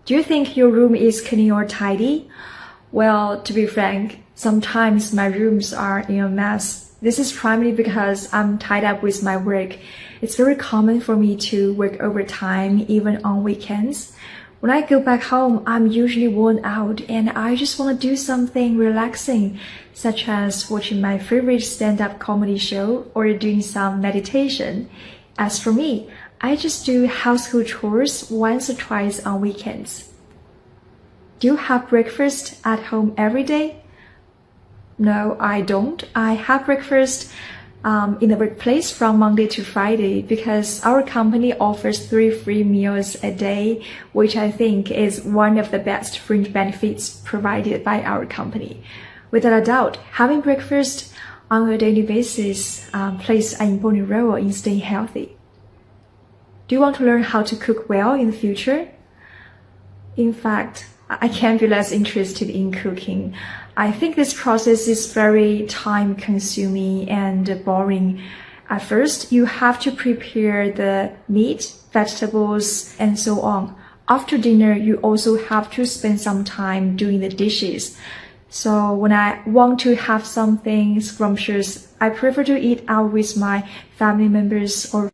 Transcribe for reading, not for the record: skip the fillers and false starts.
Do you think your room is clean or tidy? Well, to be frank, sometimes my rooms are in a mess. This is primarily because I'm tied up with my work. It's very common for me to work overtime, even on weekends. When I go back home, I'm usually worn out and I just want to do something relaxing, such as watching my favorite stand-up comedy show or doing some meditation. As for me, I just do household chores once or twice on weekends. Do you have breakfast at home every day? No, I don't. I have breakfast in the workplace from Monday to Friday because our company offers 3 free meals a day, which I think is one of the best fringe benefits provided by our company. Without a doubt, having breakfast on a daily basis plays an important role in staying healthy. Do you want to learn how to cook well in the future? In fact, I can't be less interested in cooking. I think this process is very time-consuming and boring. At first, you have to prepare the meat, vegetables, and so on. After dinner, you also have to spend some time doing the dishes. So when I want to have something scrumptious, I prefer to eat out with my family members or